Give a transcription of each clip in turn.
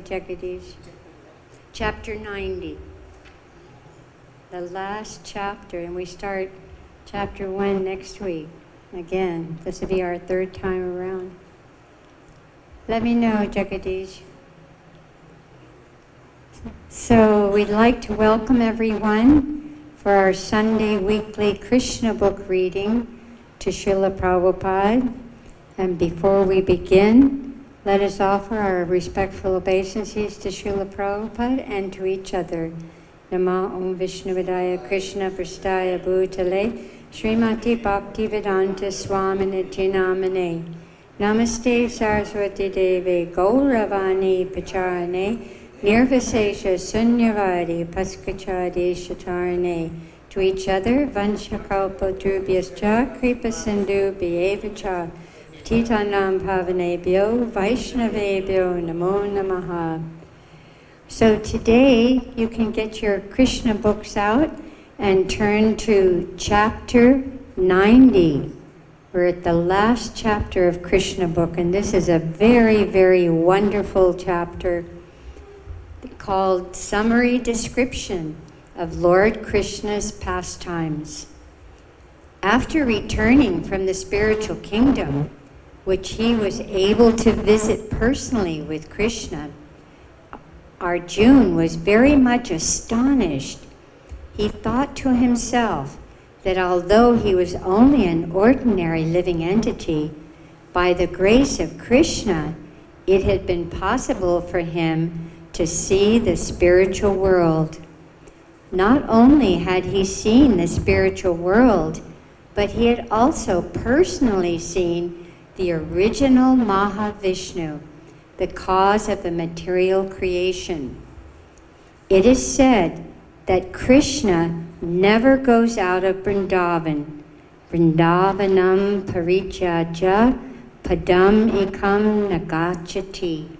Jagadish? Chapter 90. The last chapter, and we start chapter 1 next week. Again, this will be our third time around. Let me know, Jagadish. So we'd like to welcome everyone for our Sunday weekly Krishna book reading to Srila Prabhupada. And before we begin, let us offer our respectful obeisances to Srila Prabhupada and to each other. Nama Om Vishnuvadaya Krishna Prastaya Bhutale Srimati Bhakti-Vedanta Swaminiti Namane Namaste Saraswati Deve Gauravani Pacharane Nirvisesha Sunyavadi Paskachadi Shatarane. To each other, Vanshakalpa Drubhyascha Kripa Sindhu Bhyevacha Titanam Pavanebhyo Vaishnavebhyo Namo Namaha. So today you can get your Krishna books out and turn to chapter 90. We're at the last chapter of Krishna book, and this is a very, very wonderful chapter called Summary Description of Lord Krishna's Pastimes. After returning from the spiritual kingdom, which he was able to visit personally with Krishna, Arjuna was very much astonished. He thought to himself that although he was only an ordinary living entity, by the grace of Krishna, it had been possible for him to see the spiritual world. Not only had he seen the spiritual world, but he had also personally seen the original Mahavishnu, the cause of the material creation. It is said that Krishna never goes out of Vrindavan. Vrindavanam parityajya padam ekam nagachati.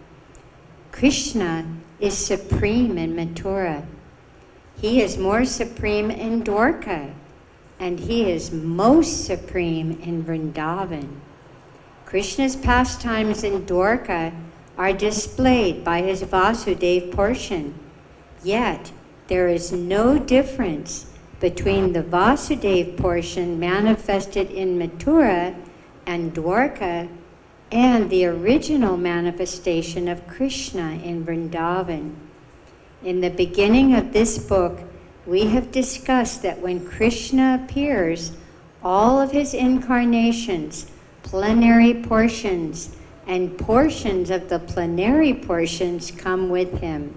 Krishna is supreme in Mathura. He is more supreme in Dwarka, and he is most supreme in Vrindavan. Krishna's pastimes in Dwarka are displayed by his Vasudev portion. Yet, there is no difference between the Vasudev portion manifested in Mathura and Dwarka and the original manifestation of Krishna in Vrindavan. In the beginning of this book, we have discussed that when Krishna appears, all of his incarnations, plenary portions, and portions of the plenary portions come with him.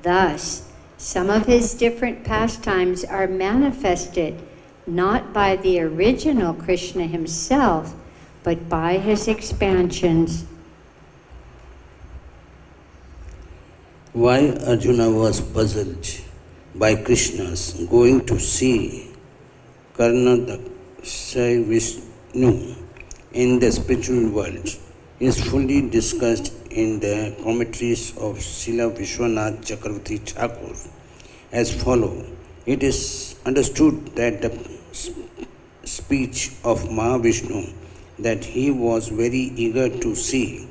Thus, some of his different pastimes are manifested not by the original Krishna himself, but by his expansions. Why Arjuna was puzzled by Krishna's going to see KRSNA Vishnu in the spiritual world is fully discussed in the commentaries of Srila Vishwanath Chakravarti Thakur as follows. It is understood that the speech of Mahavishnu that he was very eager to see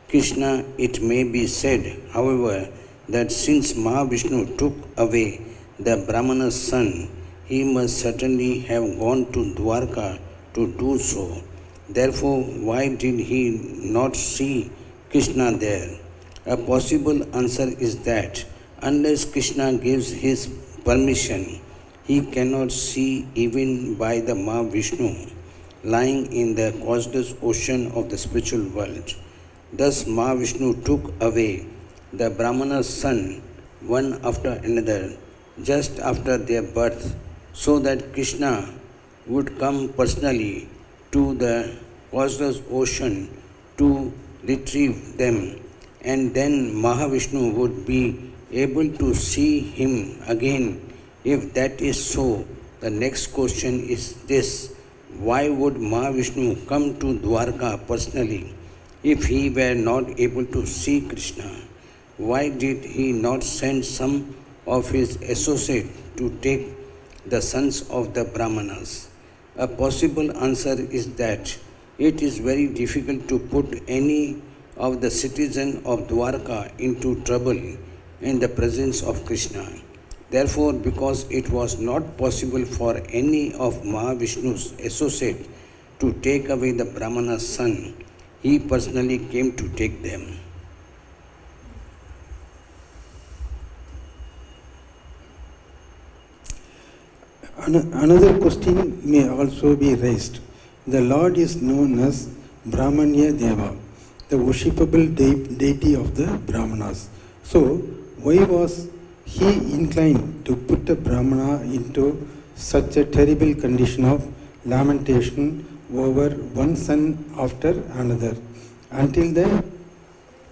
Krishna. It may be said, however, that since Mahavishnu took away the Brahmana's son, he must certainly have gone to Dwarka to do so. Therefore, why did he not see Krishna there? A possible answer is that unless Krishna gives his permission, he cannot see even by the Mahavishnu lying in the causeless ocean of the spiritual world. Thus Mahavishnu took away the Brahmana's son one after another just after their birth, so that Krishna would come personally to the causeless ocean to retrieve them, and then Mahavishnu would be able to see him again. If that is so, the next question is this: why would Mahavishnu come to Dwarka personally if he were not able to see Krishna? Why did he not send some of his associates to take the sons of the Brahmanas? A possible answer is that it is very difficult to put any of the citizen of Dwarka into trouble in the presence of Krishna. Therefore, because it was not possible for any of Mahavishnu's associates to take away the Brahmana's son, he personally came to take them. Another question may also be raised. The Lord is known as Brahmanya Deva, the worshipable deity of the Brahmanas. So, why was he inclined to put a Brahmana into such a terrible condition of lamentation over one son after another until the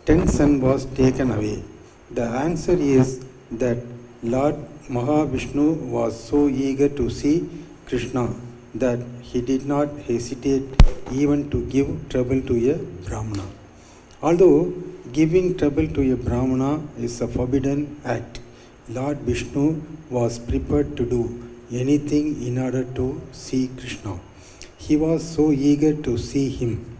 10th son was taken away? The answer is that Lord Mahavishnu was so eager to see Krishna that he did not hesitate even to give trouble to a Brahmana. Although giving trouble to a Brahmana is a forbidden act, Lord Vishnu was prepared to do anything in order to see Krishna. He was so eager to see him.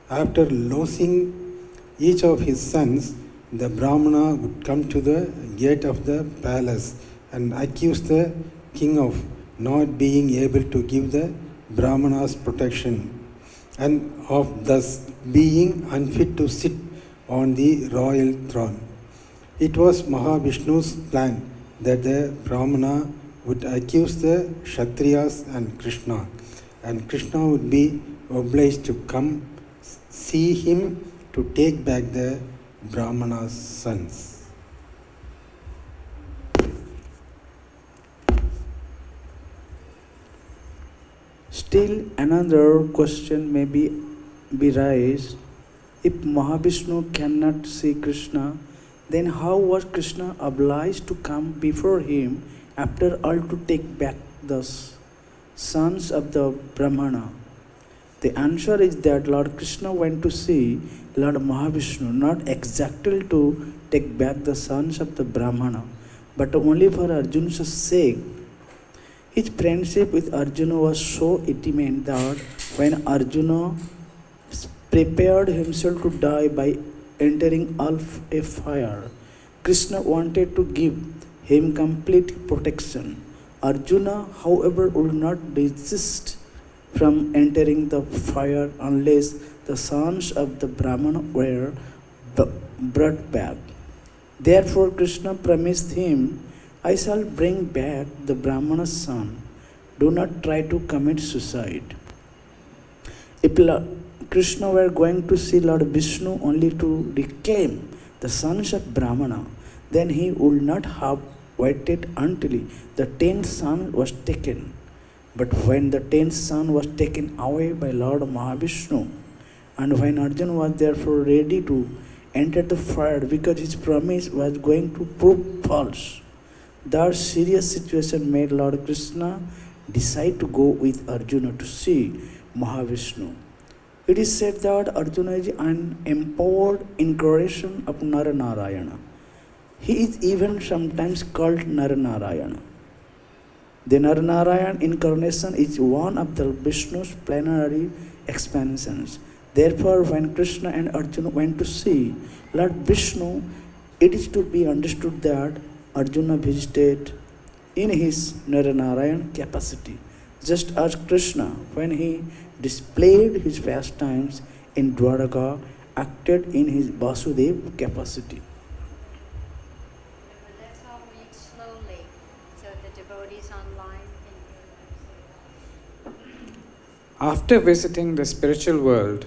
After losing each of his sons, the Brahmana would come to the gate of the palace and accuse the king of not being able to give the Brahmana's protection and of thus being unfit to sit on the royal throne. It was Mahavishnu's plan that the Brahmana would accuse the Kshatriyas and Krishna would be obliged to come see him to take back the Brahmana's sons. Still another question may be raised. If Mahavishnu cannot see Krishna, then how was Krishna obliged to come before him after all to take back the sons of the Brahmana? The answer is that Lord Krishna went to see Lord Mahavishnu not exactly to take back the sons of the Brahmana, but only for Arjuna's sake. His friendship with Arjuna was so intimate that when Arjuna prepared himself to die by entering a fire, Krishna wanted to give him complete protection. Arjuna, however, would not desist from entering the fire unless the sons of the Brahmana were brought back. Therefore, Krishna promised him, I shall bring back the Brahmana's son. Do not try to commit suicide. If Krishna were going to see Lord Vishnu only to reclaim the sons of Brahmana, then he would not have waited until the 10th son was taken. But when the 10th son was taken away by Lord Mahavishnu, and when Arjuna was therefore ready to enter the fire because his promise was going to prove false, that serious situation made Lord Krishna decide to go with Arjuna to see Mahavishnu. It is said that Arjuna is an empowered incarnation of Naranarayana. He is even sometimes called Naranarayana. The Naranarayan incarnation is one of the Vishnu's plenary expansions. Therefore, when Krishna and Arjuna went to see Lord Vishnu, it is to be understood that Arjuna visited in his Naranarayan capacity, just as Krishna, when he displayed his pastimes in Dwaraka, acted in his Vasudev capacity. Let's all read slowly so the devotees online can hear. After visiting the spiritual world,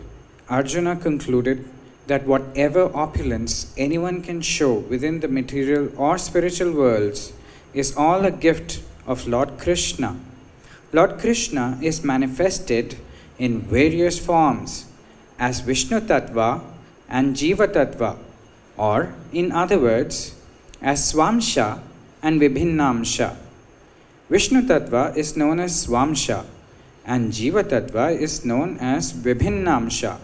Arjuna concluded that whatever opulence anyone can show within the material or spiritual worlds is all a gift of Lord Krishna. Lord Krishna is manifested in various forms as Vishnu Tattva and Jiva Tattva, or in other words, as Swamsha and Vibhinnamsha. Vishnu Tattva is known as Swamsha and Jiva Tattva is known as Vibhinnamsha.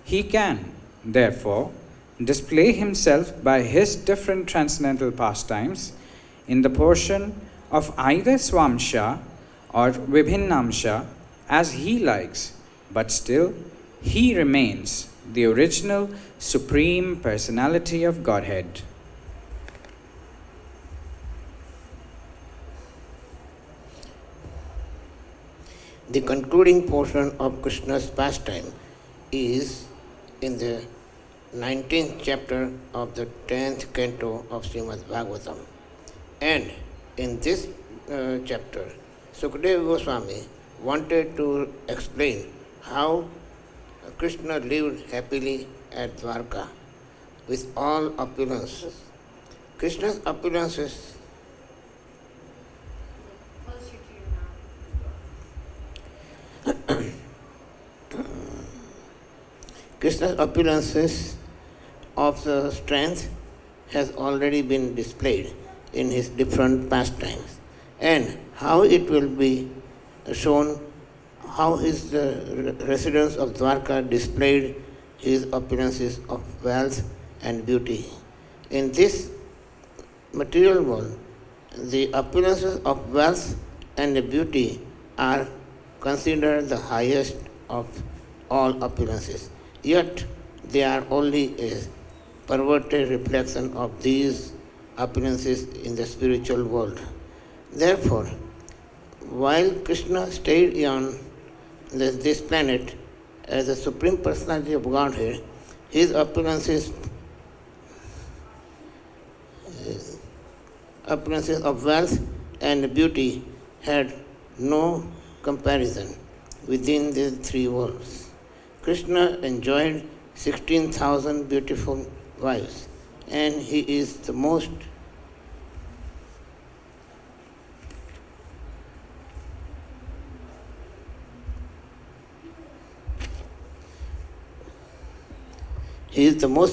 He can, therefore, display himself by his different transcendental pastimes in the portion of either Swamsha or Vibhinnamsha as he likes, but still he remains the original Supreme Personality of Godhead. The concluding portion of Krishna's pastime is in the 19th chapter of the 10th canto of Srimad Bhagavatam. And in this chapter, Sukadeva Goswami wanted to explain how Krishna lived happily at Dwarka with all opulences. Krishna's opulences Krishna's opulences of the strength has already been displayed in his different pastimes, and how it will be shown how his residents of Dwarka displayed his opulences of wealth and beauty. In this material world, the opulences of wealth and beauty are considered the highest of all opulences. Yet they are only a perverted reflection of these opulences in the spiritual world. Therefore, while Krishna stayed on this planet as the Supreme Personality of Godhead, his opulences of wealth and beauty had no comparison within the three worlds. Krishna enjoyed 16,000 beautiful wives, and he is the most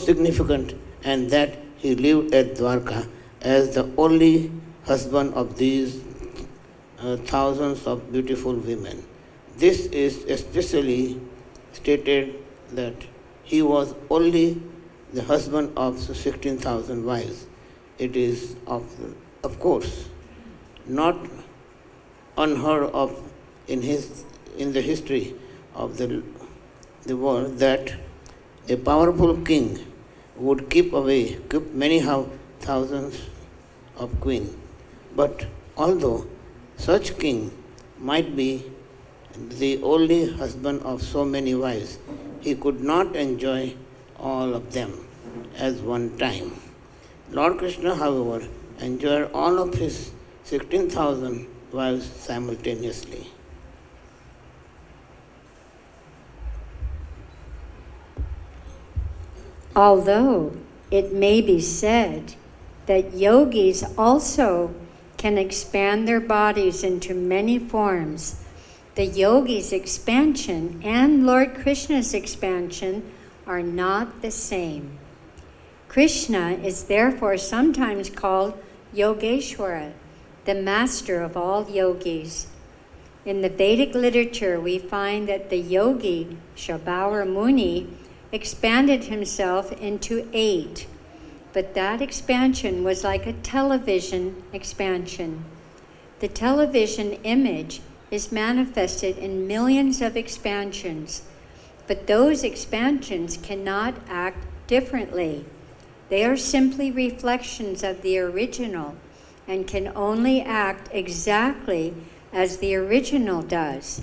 significant, and that he lived at Dwarka as the only husband of these thousands of beautiful women. This is especially stated that he was only the husband of 16,000 wives. It is, of course, not unheard of in the history of the world that a powerful king would keep many thousands of queens. But although such king might be the only husband of so many wives, he could not enjoy all of them at one time. Lord Krishna, however, enjoyed all of his 16,000 wives simultaneously. Although it may be said that yogis also can expand their bodies into many forms, the yogi's expansion and Lord Krishna's expansion are not the same. Krishna is therefore sometimes called Yogeshwara, the master of all yogis. In the Vedic literature, we find that the yogi, Shabhara Muni, expanded himself into 8, but that expansion was like a television expansion. The television image is manifested in millions of expansions, but those expansions cannot act differently. They are simply reflections of the original and can only act exactly as the original does.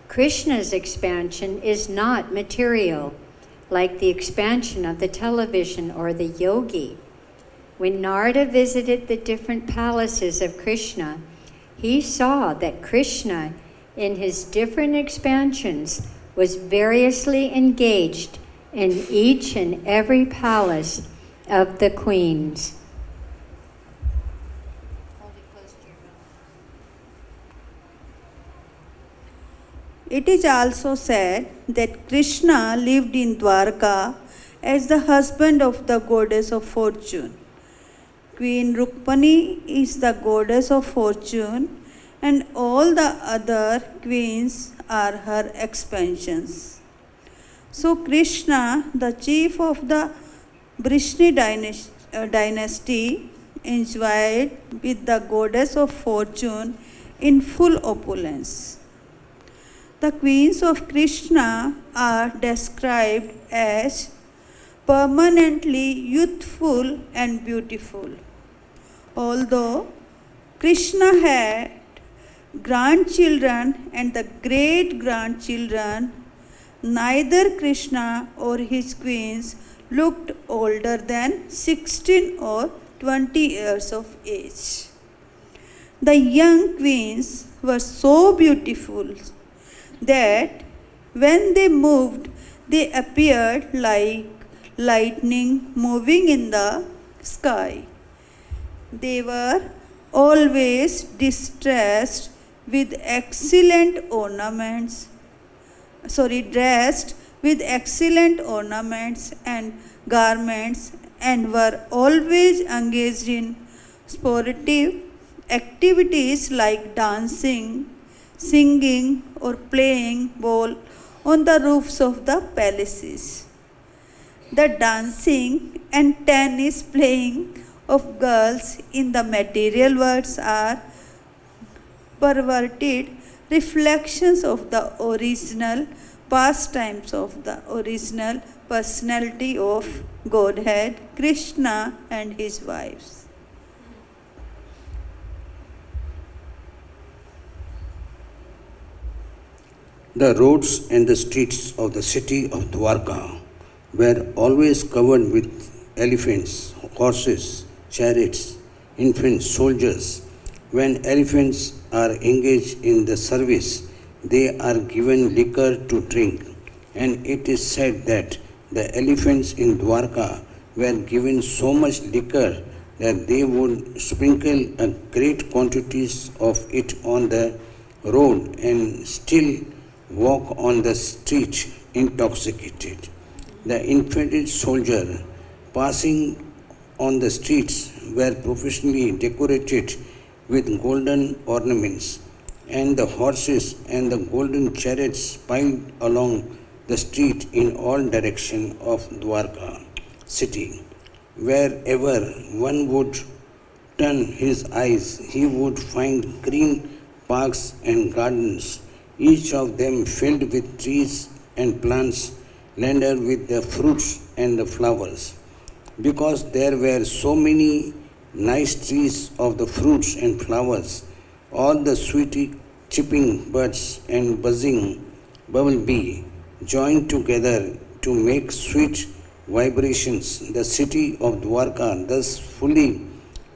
Krishna's expansion is not material, like the expansion of the television or the yogi. When Narada visited the different palaces of Krishna, he saw that Krishna, in his different expansions, was variously engaged in each and every palace of the queens. It is also said that Krishna lived in Dwarka as the husband of the goddess of fortune. Queen Rukmani is the goddess of fortune, and all the other queens are her expansions. So Krishna, the chief of the Vrishni dynasty, enjoyed with the goddess of fortune in full opulence. The queens of Krishna are described as permanently youthful and beautiful. Although Krishna had grandchildren and the great grandchildren, neither Krishna or his queens looked older than 16 or 20 years of age. The young queens were so beautiful that when they moved, they appeared like lightning moving in the sky. They were always dressed with excellent ornaments and garments, and were always engaged in sportive activities like dancing, singing, or playing ball on the roofs of the palaces. The dancing and tennis playing of girls in the material world are perverted reflections of the original pastimes of the original personality of Godhead, Krishna and his wives. The roads and the streets of the city of Dwarka were always covered with elephants, horses, chariots, infant soldiers. When elephants are engaged in the service, they are given liquor to drink, and it is said that the elephants in Dwarka were given so much liquor that they would sprinkle a great quantities of it on the road and still walk on the street intoxicated. The infant soldier passing on the streets were professionally decorated with golden ornaments, and the horses and the golden chariots piled along the street in all directions of Dwarka city. Wherever one would turn his eyes, he would find green parks and gardens, each of them filled with trees and plants laden with the fruits and the flowers. Because there were so many nice trees of the fruits and flowers, all the sweet chirping birds and buzzing bumblebee joined together to make sweet vibrations. The city of Dwarka thus fully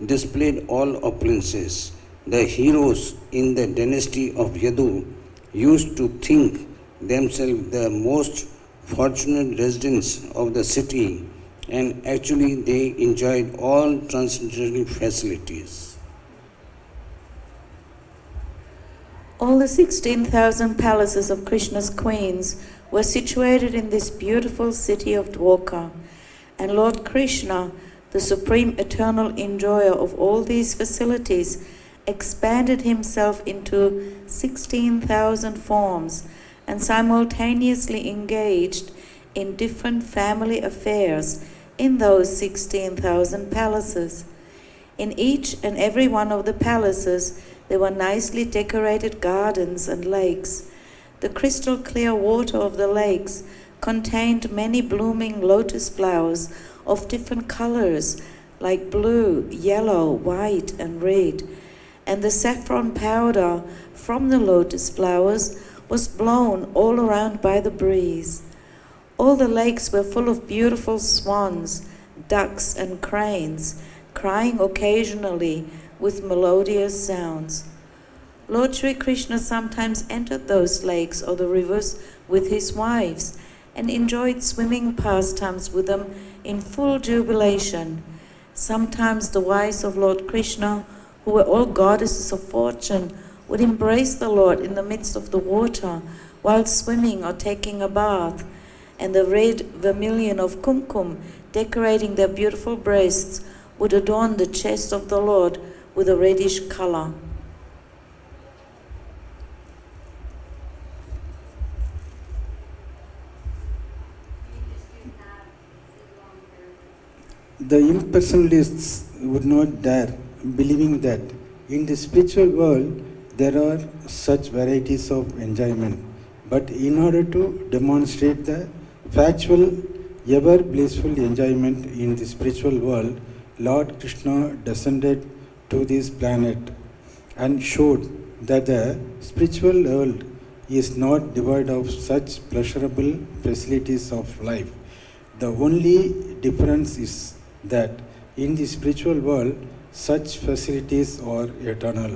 displayed all opulences. The heroes in the dynasty of Yadu used to think themselves the most fortunate residents of the city, and actually they enjoyed all transcendental facilities. All the 16,000 palaces of Krishna's queens were situated in this beautiful city of Dwarka, and Lord Krishna, the supreme eternal enjoyer of all these facilities, expanded himself into 16,000 forms and simultaneously engaged in different family affairs in those 16,000 palaces. In each and every one of the palaces there were nicely decorated gardens and lakes. The crystal clear water of the lakes contained many blooming lotus flowers of different colors like blue, yellow, white and red, and the saffron powder from the lotus flowers was blown all around by the breeze. All the lakes were full of beautiful swans, ducks and cranes, crying occasionally with melodious sounds. Lord Sri Krishna sometimes entered those lakes or the rivers with his wives and enjoyed swimming pastimes with them in full jubilation. Sometimes the wives of Lord Krishna, who were all goddesses of fortune, would embrace the Lord in the midst of the water while swimming or taking a bath, and the red vermilion of kumkum decorating their beautiful breasts would adorn the chest of the Lord with a reddish color. The impersonalists would not dare believing that in the spiritual world there are such varieties of enjoyment But in order to demonstrate the factual, ever blissful enjoyment in the spiritual world, Lord Krishna descended to this planet and showed that the spiritual world is not devoid of such pleasurable facilities of life. The only difference is that in the spiritual world, such facilities are eternal,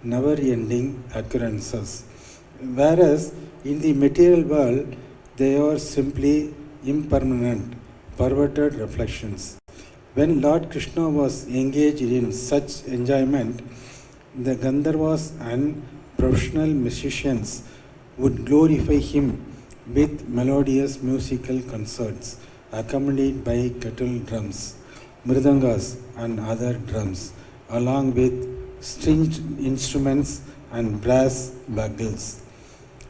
never-ending occurrences, whereas in the material world, they are simply impermanent, perverted reflections. When Lord Krishna was engaged in such enjoyment, the Gandharvas and professional musicians would glorify him with melodious musical concerts accompanied by kettle drums, mridangas and other drums, along with stringed instruments and brass bugles.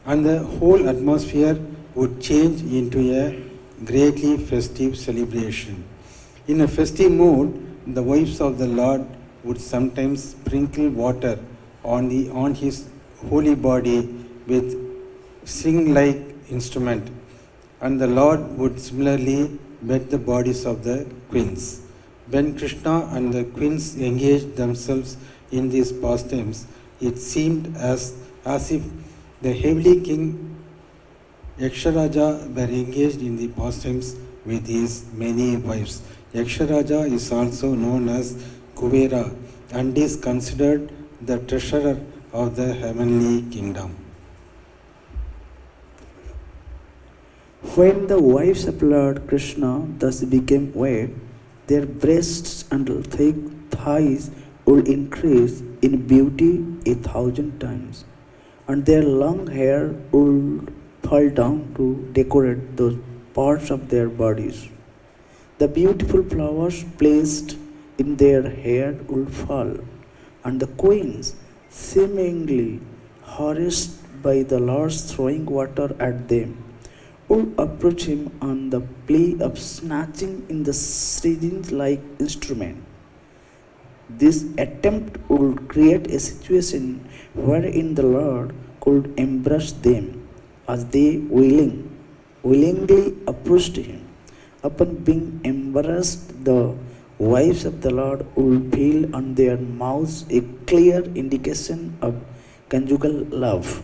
And the whole atmosphere would change into a greatly festive celebration. In a festive mood, the wives of the Lord would sometimes sprinkle water on his holy body with string-like instrument, and the Lord would similarly wet the bodies of the queens. When Krishna and the queens engaged themselves in these pastimes, it seemed as if the heavenly king Yaksharaja were engaged in the pastimes with his many wives. Yaksharaja is also known as Kuvera and is considered the treasurer of the heavenly kingdom. When the wives of Lord Krishna thus became wed, their breasts and thick thighs would increase in beauty 1,000 times, and their long hair would fall down to decorate those parts of their bodies. The beautiful flowers placed in their hair would fall, and the queens, seemingly harassed by the lords throwing water at them, would approach him on the plea of snatching in the string-like instrument. This attempt would create a situation wherein the Lord could embrace them as they willingly approached him. Upon being embraced, the wives of the Lord would feel on their mouths a clear indication of conjugal love.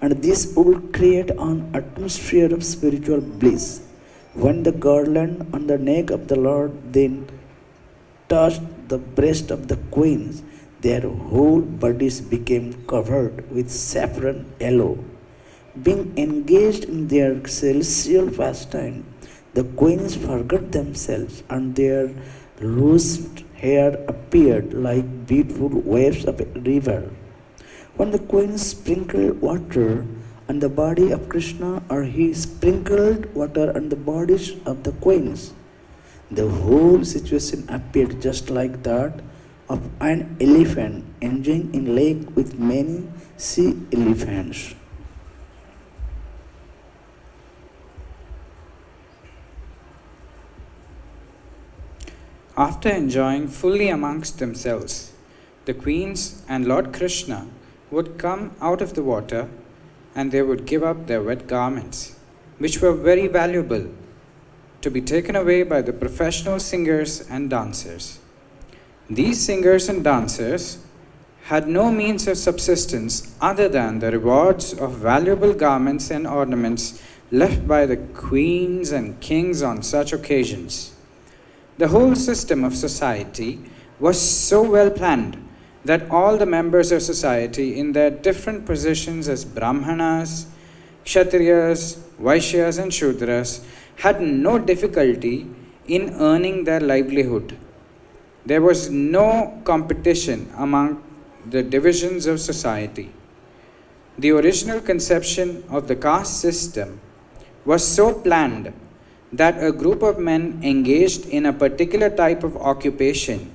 And this would create an atmosphere of spiritual bliss. When the garland on the neck of the Lord then touched the breast of the queens, their whole bodies became covered with saffron yellow. Being engaged in their celestial pastime, the queens forgot themselves, and their loosed hair appeared like beautiful waves of a river. When the queens sprinkled water on the body of Krishna, or he sprinkled water on the bodies of the queens, the whole situation appeared just like that of an elephant enjoying in lake with many sea elephants. After enjoying fully amongst themselves, the queens and Lord Krishna would come out of the water, and they would give up their wet garments, which were very valuable, to be taken away by the professional singers and dancers. These singers and dancers had no means of subsistence other than the rewards of valuable garments and ornaments left by the queens and kings on such occasions. The whole system of society was so well planned that all the members of society in their different positions as Brahmanas, Kshatriyas, Vaishyas and Shudras had no difficulty in earning their livelihood. There was no competition among the divisions of society. The original conception of the caste system was so planned that a group of men engaged in a particular type of occupation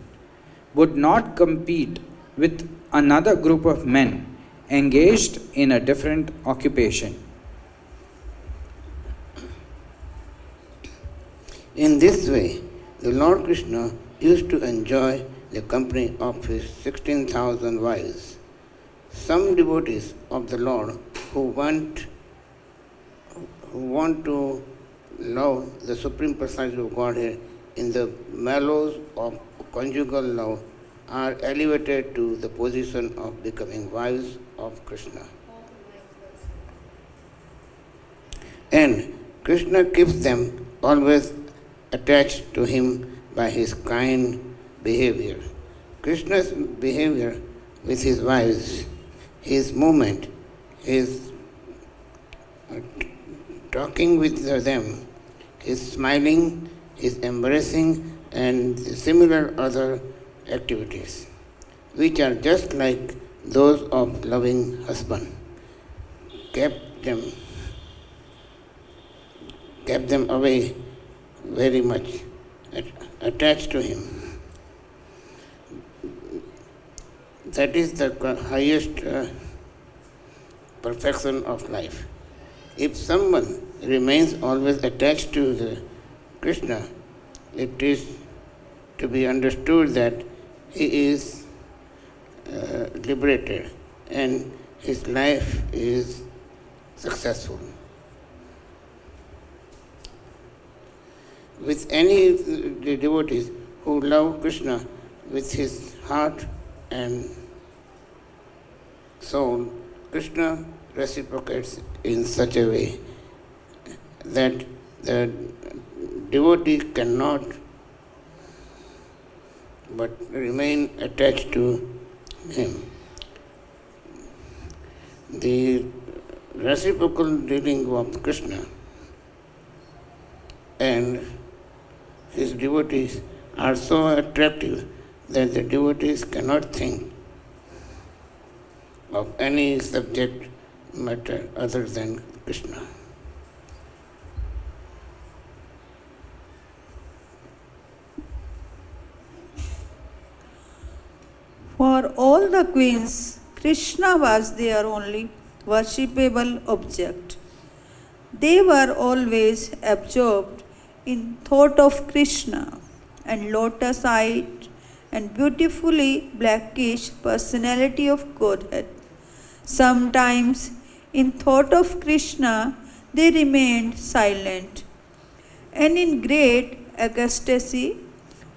would not compete with another group of men engaged in a different occupation. In this way, the Lord Krishna used to enjoy the company of his 16,000 wives. Some devotees of the Lord who want to love the Supreme Personality of Godhead in the mellows of conjugal love are elevated to the position of becoming wives of Krishna. And Krishna keeps them always attached to him by his kind behavior. Krishna's behavior with his wives, his movement, his talking with them, his smiling, his embracing, and similar other activities, which are just like those of loving husband, kept them away very much, attached to him. That is the highest perfection of life. If someone remains always attached to the Krishna, it is to be understood that he is liberated and his life is successful. With any devotees who love Krishna with his heart and soul, Krishna reciprocates in such a way that the devotee cannot but remain attached to him. The reciprocal dealing of Krishna and his devotees are so attractive that the devotees cannot think of any subject matter other than Krishna. For all the queens, Krishna was their only worshipable object. They were always absorbed in thought of Krishna and lotus-eyed and beautifully blackish personality of Godhead. Sometimes in thought of Krishna they remained silent, and in great ecstasy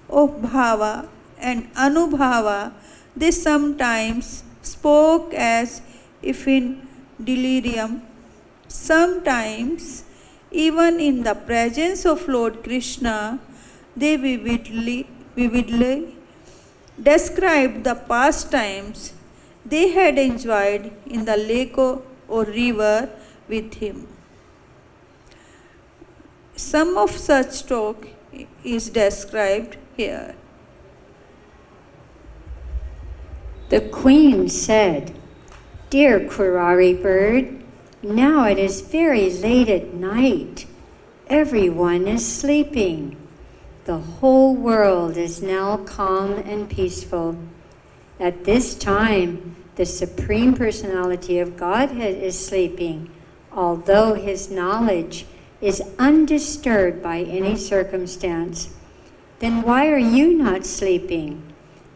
of bhava and anubhava they sometimes spoke as if in delirium. Sometimes even in the presence of Lord Krishna they vividly described the pastimes they had enjoyed in the lake or river with him. Some of such talk is described here. The queen said, "Dear Kurari bird, now it is very late at night. Everyone is sleeping. The whole world is now calm and peaceful. At this time, the Supreme Personality of Godhead is sleeping, although his knowledge is undisturbed by any circumstance. Then why are you not sleeping?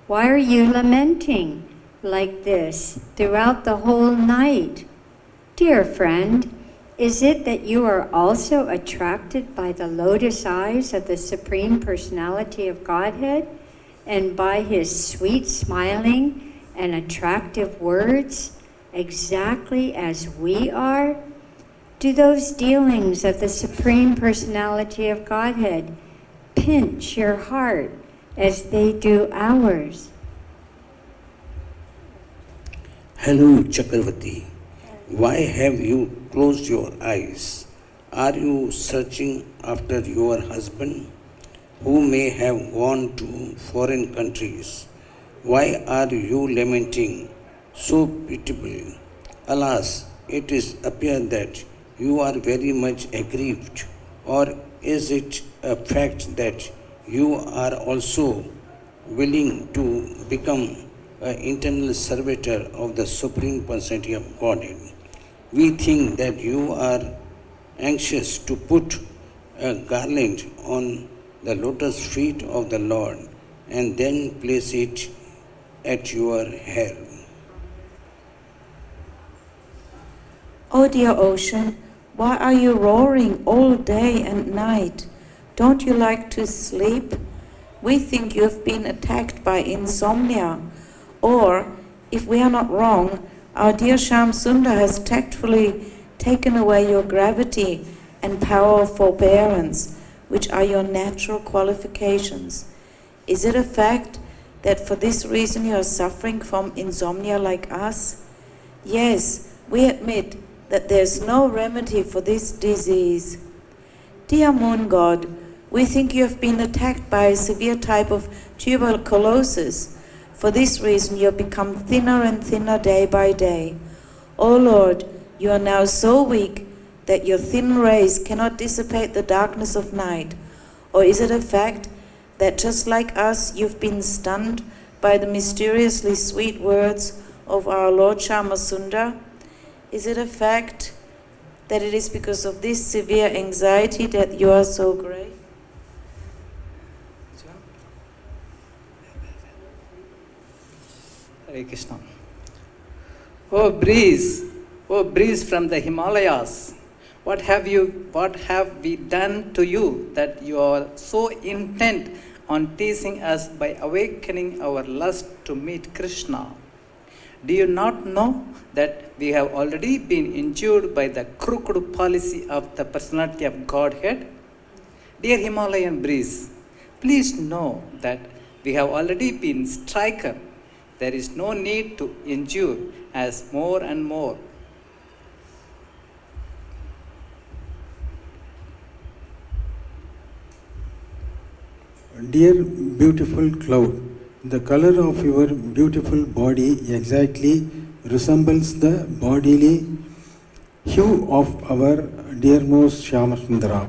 Why are you lamenting like this throughout the whole night? Dear friend, is it that you are also attracted by the lotus eyes of the Supreme Personality of Godhead and by his sweet smiling and attractive words, exactly as we are? Do those dealings of the Supreme Personality of Godhead pinch your heart as they do ours?" Hello, Chakravarti. Why have you closed your eyes? Are you searching after your husband, who may have gone to foreign countries? Why are you lamenting so pitiably? Alas, it is appear that you are very much aggrieved, or is it a fact that you are also willing to become an internal servitor of the Supreme Personality of Godhead? We think that you are anxious to put a garland on the lotus feet of the Lord and then place it at your hair. Oh dear ocean, why are you roaring all day and night? Don't you like to sleep? We think you have been attacked by insomnia. Or, if we are not wrong, our dear Shyam Sundar has tactfully taken away your gravity and power of forbearance, which are your natural qualifications. Is it a fact that for this reason you are suffering from insomnia like us? Yes, we admit that there is no remedy for this disease. Dear moon god, we think you have been attacked by a severe type of tuberculosis. For this reason you have become thinner and thinner day by day. O Lord, you are now so weak that your thin rays cannot dissipate the darkness of night. Or is it a fact that just like us you've been stunned by the mysteriously sweet words of our Lord Shyamasundar? Is it a fact that it is because of this severe anxiety that you are so great? Hare Krishna. Oh breeze from the Himalayas, what have we done to you that you are so intent on teasing us by awakening our lust to meet Krishna? Do you not know that we have already been injured by the crooked policy of the personality of Godhead? Dear Himalayan breeze, please know that we have already been stricken. There is no need to injure us more and more. Dear beautiful cloud, the color of your beautiful body exactly resembles the bodily hue of our dearmost Shyamasundara.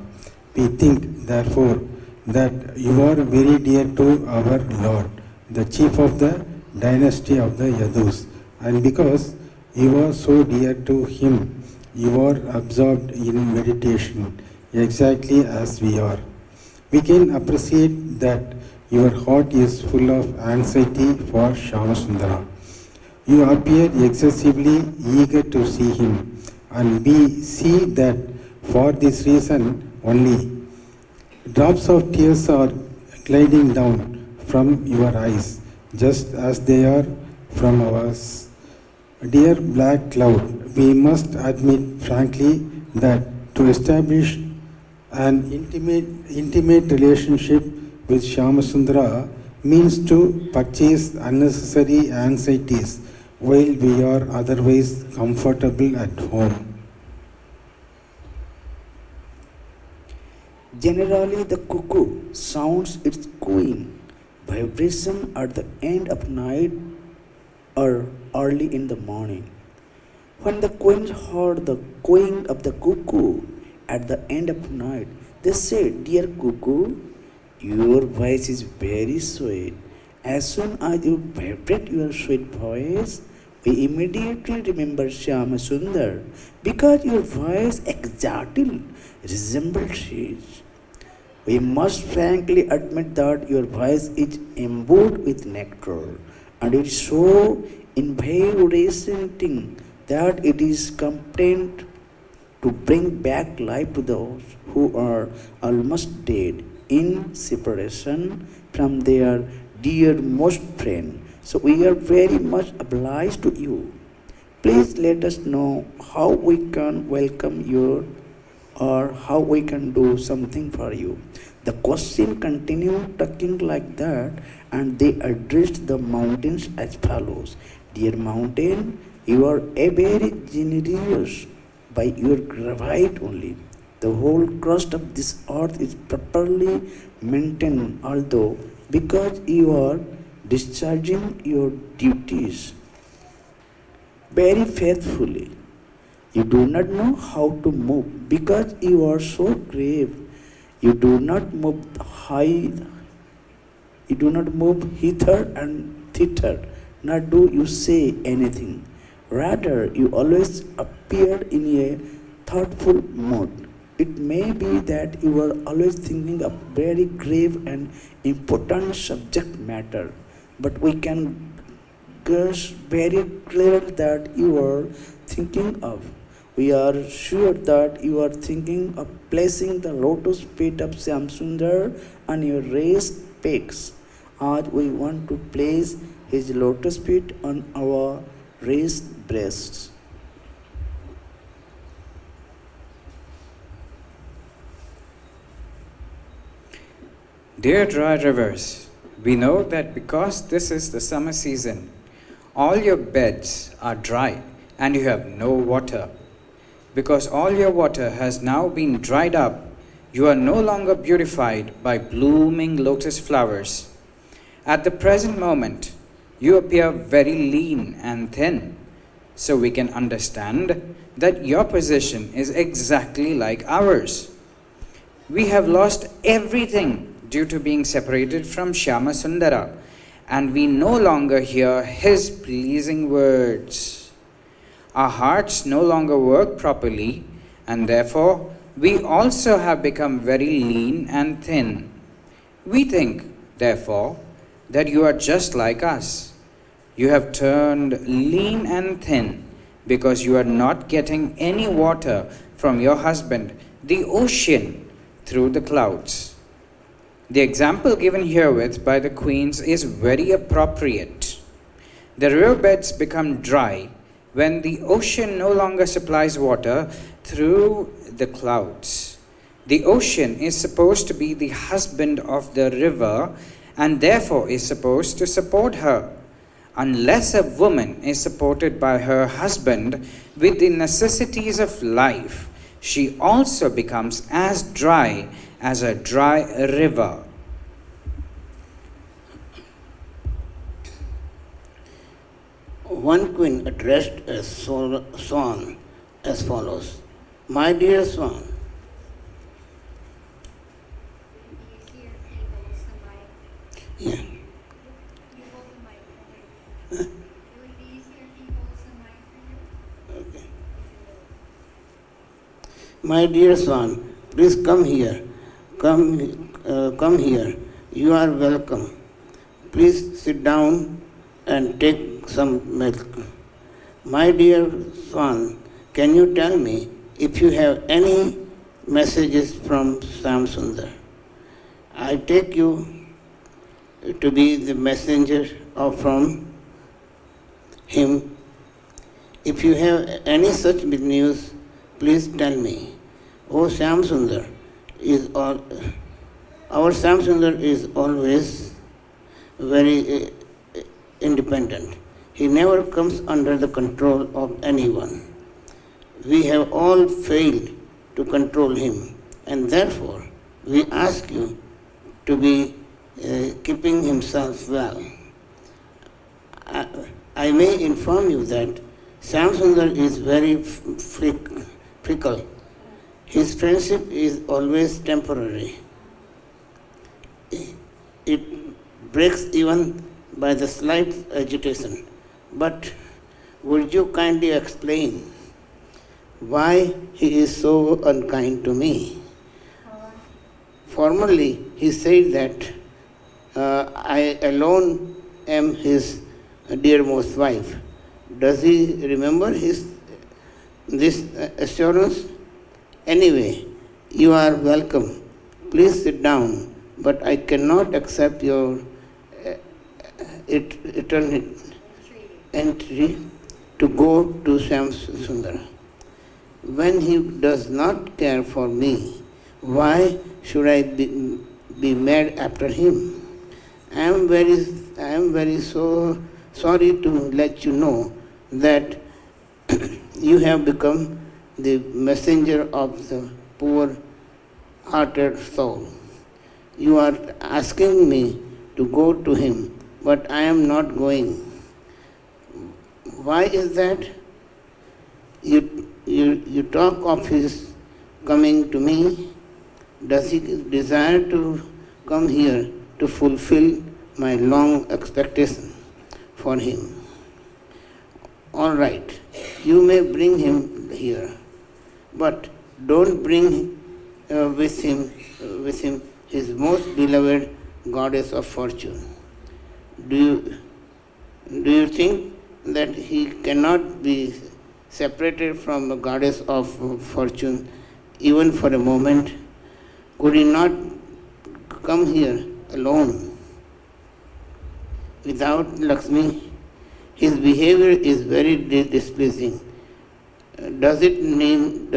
We think, therefore, that you are very dear to our Lord, the chief of the dynasty of the Yadus, and because you are so dear to him, you are absorbed in meditation, exactly as we are. We can appreciate that your heart is full of anxiety for Shyamasundara. You appear excessively eager to see him, and we see that for this reason only. Drops of tears are gliding down from your eyes, just as they are from ours. Dear black cloud, we must admit frankly that to establish an intimate relationship with Shyamasundara means to purchase unnecessary anxieties while we are otherwise comfortable at home. Generally, the cuckoo sounds its cooing vibration at the end of night or early in the morning. When the queens heard the cooing of the cuckoo at the end of night, they said, "Dear cuckoo, your voice is very sweet. As soon as you vibrate your sweet voice, we immediately remember Shyama Sundar because your voice exactly resembles his. We must frankly admit that your voice is imbued with nectar, and it is so invigorating that it is competent to bring back life to those who are almost dead in separation from their dearmost friend. So we are very much obliged to you. Please let us know how we can welcome you or how we can do something for you." The question continued talking like that, and they addressed the mountains as follows. "Dear mountain, you are a very generous by your gravity only. The whole crust of this earth is properly maintained, although because you are discharging your duties very faithfully. You do not know how to move because you are so grave. You do not move hither and thither, nor do you say anything. Rather, you always appear in a thoughtful mood. It may be that you are always thinking of very grave and important subject matter, but we can guess very clearly that you are thinking of We are sure that you are thinking of placing the lotus feet of Shyamsundar on your raised peaks, as we want to place his lotus feet on our raised breasts. Dear dry rivers, we know that because this is the summer season, all your beds are dry and you have no water. Because all your water has now been dried up, you are no longer beautified by blooming lotus flowers. At the present moment, you appear very lean and thin, so we can understand that your position is exactly like ours. We have lost everything due to being separated from Shyama Sundara, and we no longer hear his pleasing words. Our hearts no longer work properly, and therefore we also have become very lean and thin. We think, therefore, that you are just like us. You have turned lean and thin because you are not getting any water from your husband, the ocean, through the clouds. The example given herewith by the queens is very appropriate. The riverbeds become dry when the ocean no longer supplies water through the clouds. The ocean is supposed to be the husband of the river and therefore is supposed to support her. Unless a woman is supported by her husband with the necessities of life, she also becomes as dry as a dry river. One queen addressed a swan as follows: My dear swan, yeah. Okay. My dear swan, please come here. Come here. You are welcome. Please sit down and take some milk. My dear swan, can you tell me if you have any messages from Shyamsundar? I take you to be the messenger from him. If you have any such news, please tell me. Oh, Shyamsundar our Shyamsundar is always very independent. He never comes under the control of anyone. We have all failed to control him, and therefore we ask you to be keeping himself well. I may inform you that Shyamsundar is very fickle. His friendship is always temporary. It breaks even by the slight agitation. But would you kindly explain why he is so unkind to me? Formerly, he said that I alone am his dearmost wife. Does he remember this assurance? Anyway, you are welcome. Please sit down, but I cannot accept your entry to go to Shyamsundar. When he does not care for me, why should I be mad after him? I am very so sorry to let you know that you have become the messenger of the poor-hearted soul. You are asking me to go to him, but I am not going. Why is that? You talk of his coming to me. Does he desire to come here to fulfill my long expectation for him? All right, you may bring him here, but don't bring with him his most beloved goddess of fortune. Do you think that he cannot be separated from the goddess of fortune, even for a moment? Could he not come here alone? Without Lakshmi, his behavior is very displeasing. Does it mean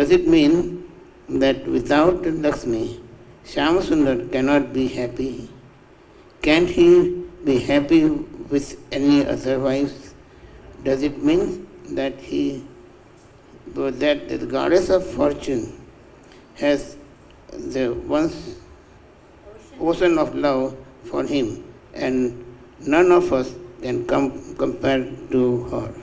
that without Lakshmi, Shyamasundar cannot be happy? Can't he be happy with any other wives? Does it mean that the goddess of fortune has the once ocean of love for him, and none of us can compare to her?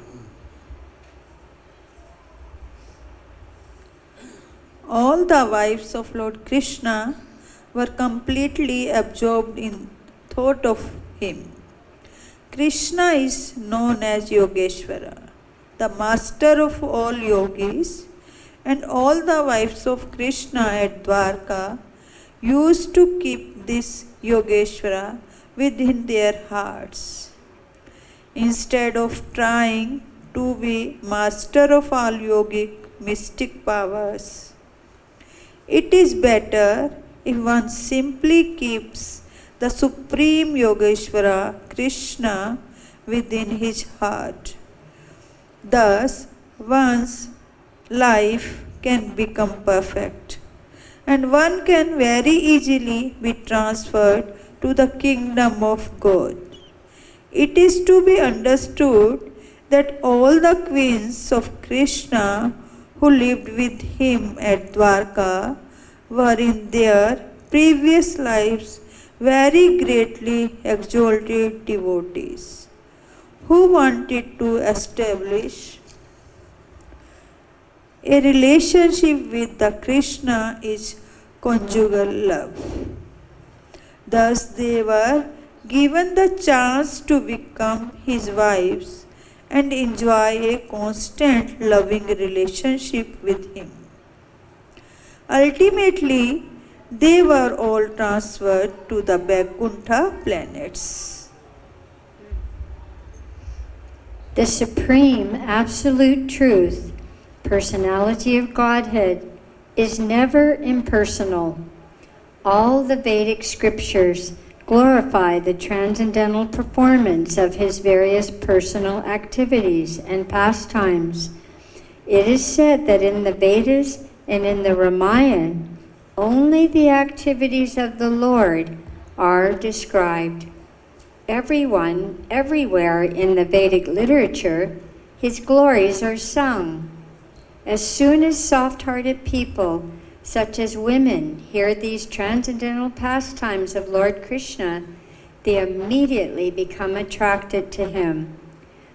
All the wives of Lord Krishna were completely absorbed in thought of him. Krishna is known as Yogeshwara, the master of all yogis, and all the wives of Krishna at Dwarka used to keep this Yogeshwara within their hearts. Instead of trying to be master of all yogic mystic powers, it is better if one simply keeps the Supreme Yogeshwara, Krishna, within his heart. Thus, one's life can become perfect, and one can very easily be transferred to the kingdom of God. It is to be understood that all the queens of Krishna who lived with him at Dwarka were in their previous lives very greatly exalted devotees who wanted to establish a relationship with the Krishna is conjugal love. Thus they were given the chance to become his wives and enjoy a constant loving relationship with him. Ultimately, they were all transferred to the Vaikuntha planets. The supreme absolute truth, personality of Godhead, is never impersonal. All the Vedic scriptures glorify the transcendental performance of his various personal activities and pastimes. It is said that in the Vedas and in the Ramayana, only the activities of the Lord are described. Everyone, everywhere in the Vedic literature, his glories are sung. As soon as soft-hearted people, such as women, hear these transcendental pastimes of Lord Krishna, they immediately become attracted to him.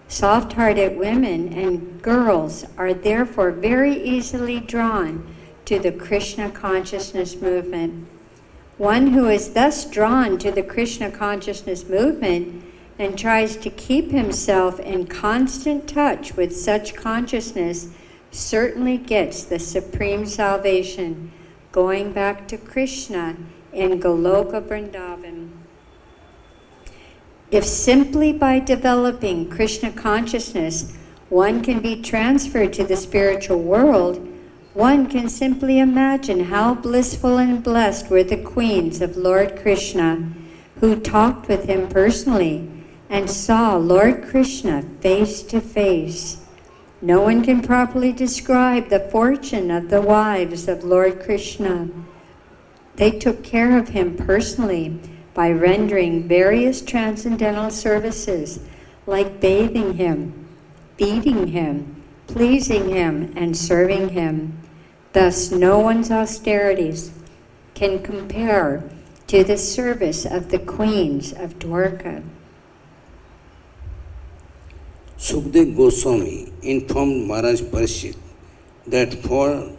Soft-hearted women and girls are therefore very easily drawn to the Krishna consciousness movement. One who is thus drawn to the Krishna consciousness movement and tries to keep himself in constant touch with such consciousness certainly gets the supreme salvation, going back to Krishna in Goloka Vrindavan. If simply by developing Krishna consciousness one can be transferred to the spiritual world, one can simply imagine how blissful and blessed were the queens of Lord Krishna, who talked with him personally and saw Lord Krishna face to face. No one can properly describe the fortune of the wives of Lord Krishna. They took care of him personally by rendering various transcendental services like bathing him, feeding him, pleasing him, and serving him. Thus, no one's austerities can compare to the service of the queens of Dwarka. Sukdev Goswami informed Maharaj Parishit that for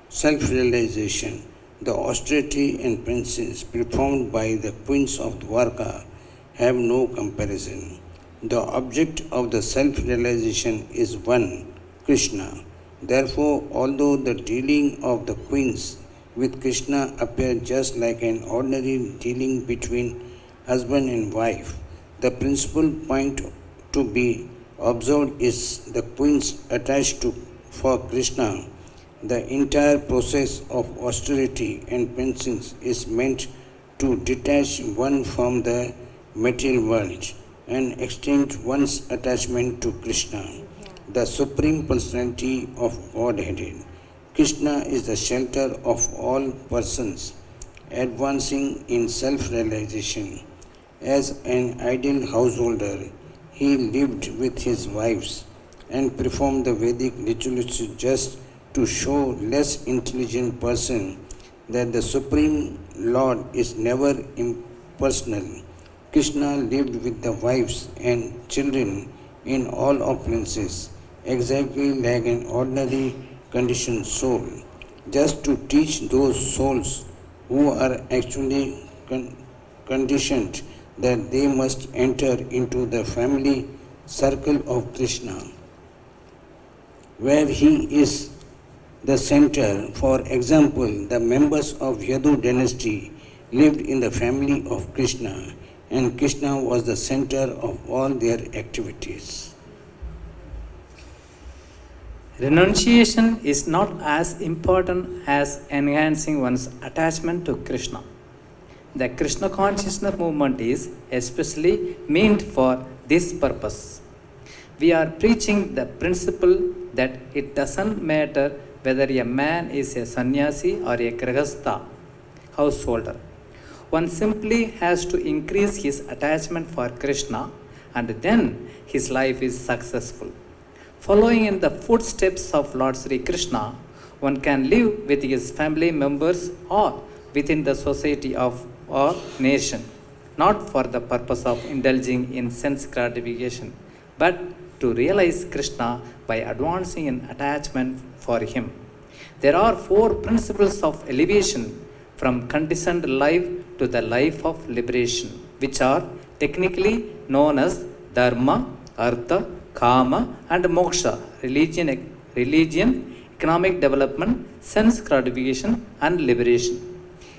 self-realization, the austerity and penance performed by the queens of Dwarka have no comparison. The object of the self-realization is one, Krishna. Therefore, although the dealing of the queens with Krishna appears just like an ordinary dealing between husband and wife, the principal point to be observed is the queens attached to for Krishna. The entire process of austerity and penance is meant to detach one from the material world and extend one's attachment to Krishna, the Supreme Personality of Godhead. Krishna is the shelter of all persons advancing in self-realization. As an ideal householder, he lived with his wives and performed the Vedic rituals just to show less intelligent person that the Supreme Lord is never impersonal. Krishna lived with the wives and children in all opulences, exactly like an ordinary conditioned soul, just to teach those souls who are actually conditioned that they must enter into the family circle of Krishna, where he is the center. For example, the members of Yadu dynasty lived in the family of Krishna, and Krishna was the center of all their activities. Renunciation is not as important as enhancing one's attachment to Krishna. The Krishna consciousness movement is especially meant for this purpose. We are preaching the principle that it doesn't matter whether a man is a sannyasi or a grihastha, householder. One simply has to increase his attachment for Krishna, and then his life is successful. Following in the footsteps of Lord Sri Krishna, one can live with his family members or within the society of or nation, not for the purpose of indulging in sense gratification, but to realize Krishna by advancing in attachment for him. There are 4 principles of elevation from conditioned life to the life of liberation, which are technically known as dharma, artha, kama and moksha: religion, economic development, sense gratification and liberation.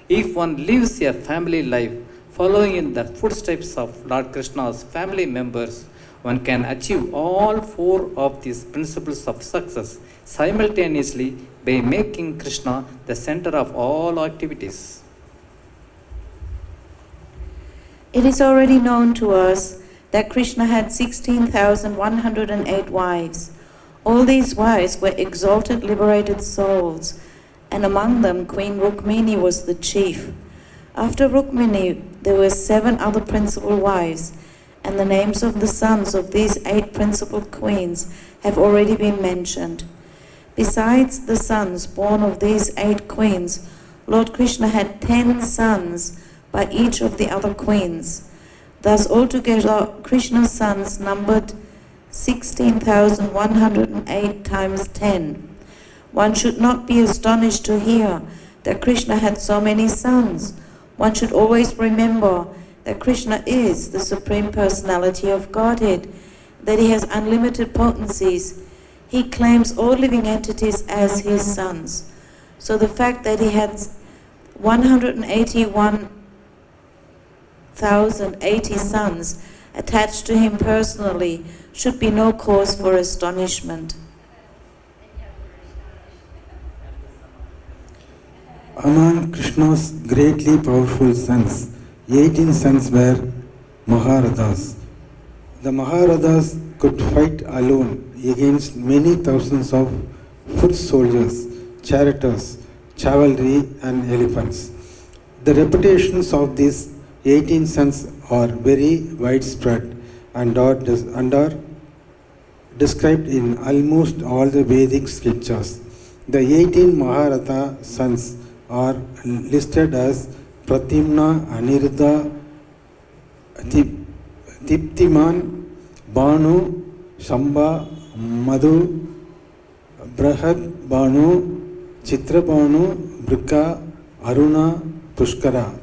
If one lives a family life following in the footsteps of Lord Krishna's family members, one can achieve all 4 of these principles of success simultaneously by making Krishna the center of all activities. It is already known to us that Krishna had 16,108 wives. All these wives were exalted, liberated souls, and among them Queen Rukmini was the chief. After Rukmini, there were 7 other principal wives, and the names of the sons of these 8 principal queens have already been mentioned. Besides the sons born of these 8 queens, Lord Krishna had 10 sons by each of the other queens. Thus altogether Krishna's sons numbered 16,108 times 10. One should not be astonished to hear that Krishna had so many sons. One should always remember that Krishna is the Supreme Personality of Godhead, that he has unlimited potencies. He claims all living entities as his sons. So the fact that he had 181,080 sons attached to him personally should be no cause for astonishment. Among Krishna's greatly powerful sons, 18 sons were Maharathas. The Maharathas could fight alone against many thousands of foot soldiers, charioteers, cavalry and elephants. The reputations of these 18 sons are very widespread and are described in almost all the Vedic scriptures. The 18 Maharatha sons are listed as Pratimna, Aniruddha, Diptiman, Banu, Shamba, Madhu, Brahad Banu, Chitra Banu, Brika, Aruna, Pushkara.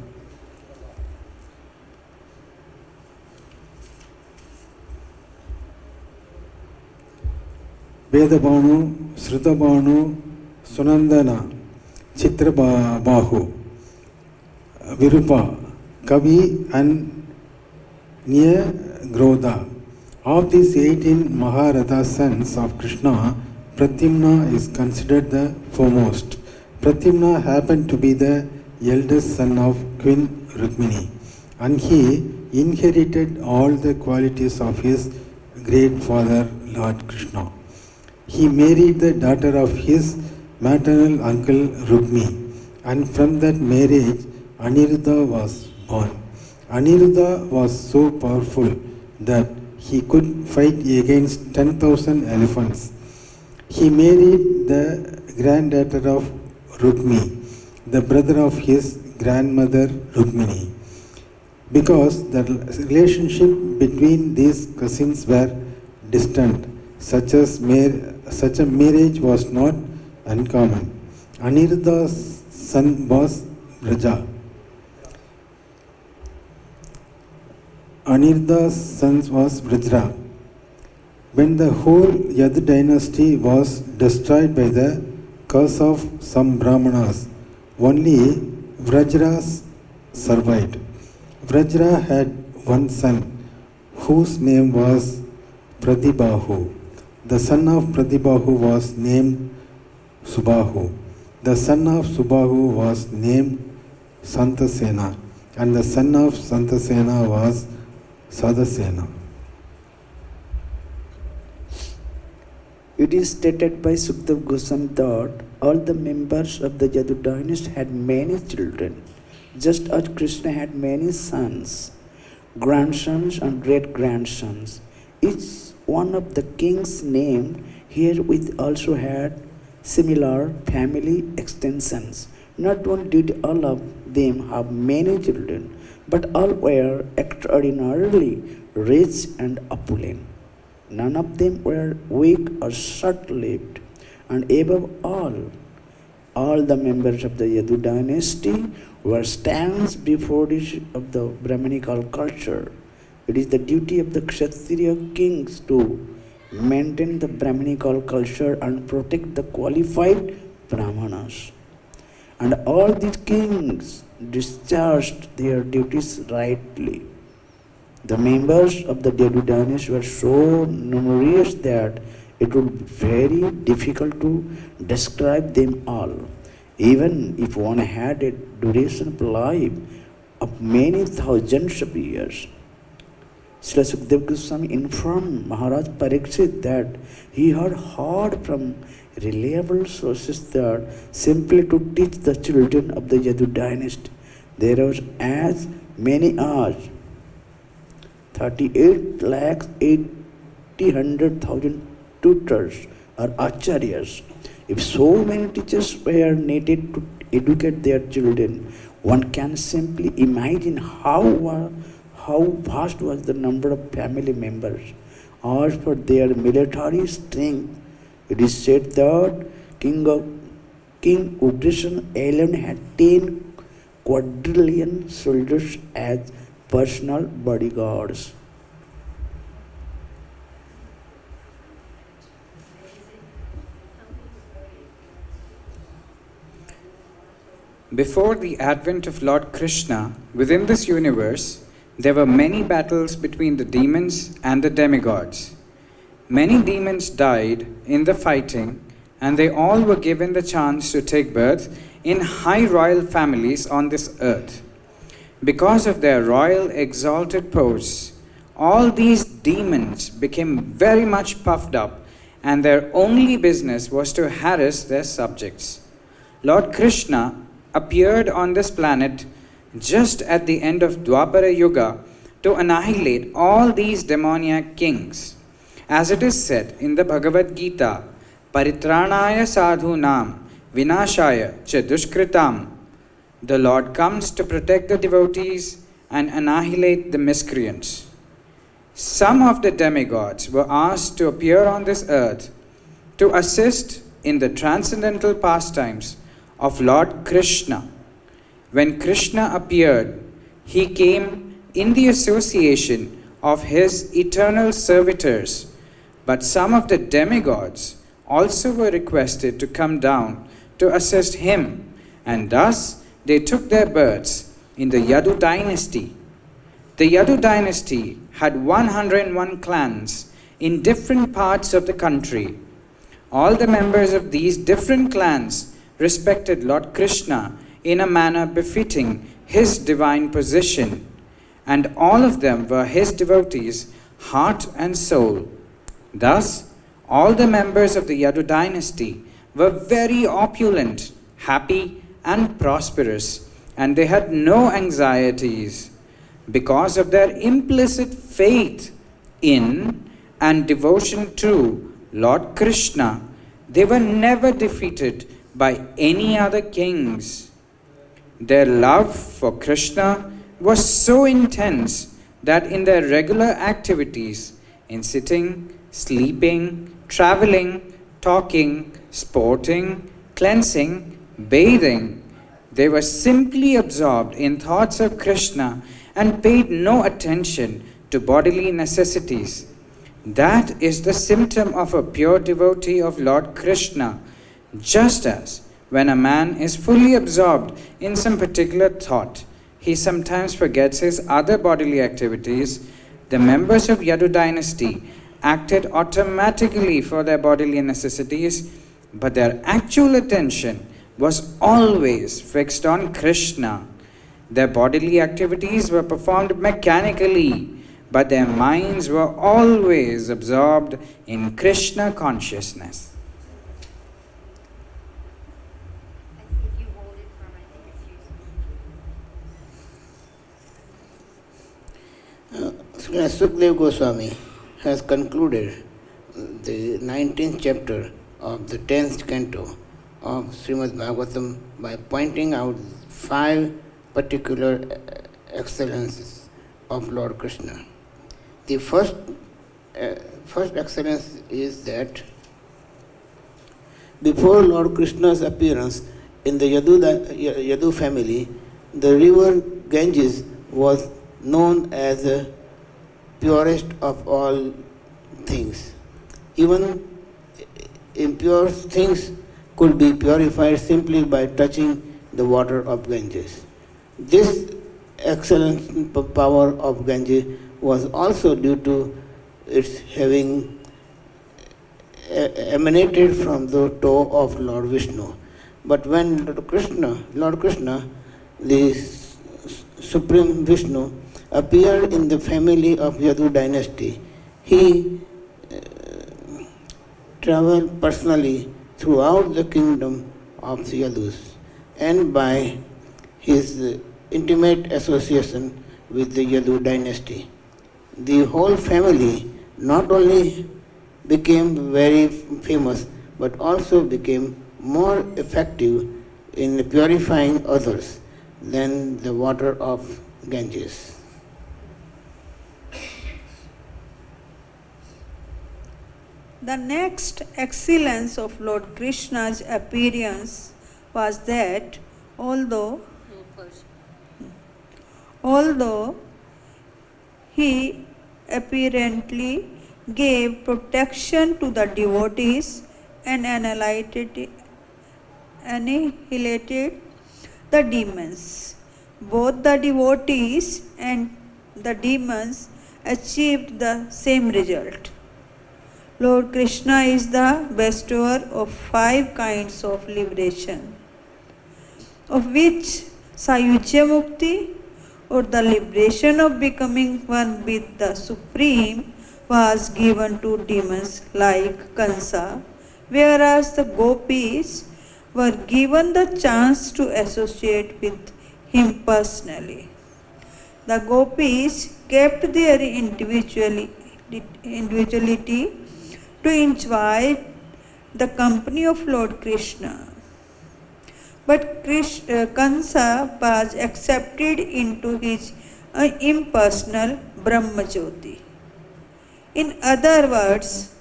Vedabanu, Srutabanu, Sunandana, Chitra Bahu, Virupa, Kavi and Nya Grodha. Of these 18 Maharatha sons of Krishna, Pradyumna is considered the foremost. Pradyumna happened to be the eldest son of Queen Rukmini, and he inherited all the qualities of his great father Lord Krishna. He married the daughter of his maternal uncle Rukmi, and from that marriage Aniruddha was born. Aniruddha was so powerful that he could fight against 10,000 elephants. He married the granddaughter of Rukmi, the brother of his grandmother Rukmini. Because the relationship between these cousins were distant, such a marriage was not uncommon. Aniruddha's son was Braja. Aniruddha's son was Vrajra. When the whole Yadu dynasty was destroyed by the curse of some Brahmanas, only Vrajra survived. Vrajra had one son, whose name was Pradibahu. The son of Pradibahu was named Subahu. The son of Subahu was named Santasena, and the son of Santasena was Sadasena. It is stated by Sukdev Goswami that all the members of the Yadu dynasty had many children, just as Krishna had many sons, grandsons and great-grandsons. Each one of the kings named herewith also had similar family extensions. Not only did all of them have many children, but all were extraordinarily rich and opulent. None of them were weak or short-lived, and above all the members of the Yadu dynasty were stands before of the Brahminical culture. It is the duty of the Kshatriya kings to maintain the Brahminical culture and protect the qualified Brahmanas. And all these kings discharged their duties rightly. The members of the Yadu dynasty were so numerous that it would be very difficult to describe them all, even if one had a duration of life of many thousands of years. Srila Sukdev Goswami informed Maharaj Parikshit that he had heard from reliable sources that simply to teach the children of the Yadu dynasty, there was as many as 38,80,000 tutors or acharyas. If so many teachers were needed to educate their children, one can simply imagine how vast was the number of family members. As for their military strength, it is said that King Ugrasen alone had 10 quadrillion soldiers as personal bodyguards. Before the advent of Lord Krishna, within this universe, there were many battles between the demons and the demigods. Many demons died in the fighting, and they all were given the chance to take birth in high royal families on this earth. Because of their royal exalted posts, all these demons became very much puffed up, and their only business was to harass their subjects. Lord Krishna appeared on this planet just at the end of Dwapara Yuga to annihilate all these demoniac kings. As it is said in the Bhagavad-Gita, Paritranaya sadhunam vinashaya cha dushkritam. The Lord comes to protect the devotees and annihilate the miscreants. Some of the demigods were asked to appear on this earth to assist in the transcendental pastimes of Lord Krishna. When Krishna appeared, he came in the association of his eternal servitors, but some of the demigods also were requested to come down to assist him, and thus they took their births in the Yadu dynasty. The Yadu dynasty had 101 clans in different parts of the country. All the members of these different clans respected Lord Krishna in a manner befitting his divine position, and all of them were his devotees, heart and soul. Thus, all the members of the Yadu dynasty were very opulent, happy, and prosperous, and they had no anxieties. Because of their implicit faith in and devotion to Lord Krishna, they were never defeated by any other kings. Their love for Krishna was so intense that in their regular activities, in sitting, sleeping, traveling, talking, sporting, cleansing, bathing, they were simply absorbed in thoughts of Krishna and paid no attention to bodily necessities. That is the symptom of a pure devotee of Lord Krishna, just as when a man is fully absorbed in some particular thought, he sometimes forgets his other bodily activities. The members of Yadu dynasty acted automatically for their bodily necessities, but their actual attention was always fixed on Krishna. Their bodily activities were performed mechanically, but their minds were always absorbed in Krishna consciousness. Srila Sukdev Goswami has concluded the 19th chapter of the 10th canto of Srimad Bhagavatam by pointing out 5 particular excellences of Lord Krishna. The first excellence is that before Lord Krishna's appearance in the Yadu family, the river Ganges was known as the purest of all things. Even impure things could be purified simply by touching the water of Ganges. This excellent power of Ganges was also due to its having emanated from the toe of Lord Vishnu. But when Lord Krishna, the Supreme Vishnu, appeared in the family of Yadu dynasty, he traveled personally throughout the kingdom of the Yadus, and by his intimate association with the Yadu dynasty, the whole family not only became very famous but also became more effective in purifying others than the water of Ganges. The next excellence of Lord Krishna's appearance was that although he apparently gave protection to the devotees and annihilated the demons, both the devotees and the demons achieved the same result. Lord Krishna is the bestower of 5 kinds of liberation, of which Sayujya Mukti, or the liberation of becoming one with the Supreme, was given to demons like Kansa, whereas the gopis were given the chance to associate with him personally. The gopis kept their individuality to enjoy the company of Lord Krishna. But Kansa was accepted into his impersonal Brahmajyoti. In other words,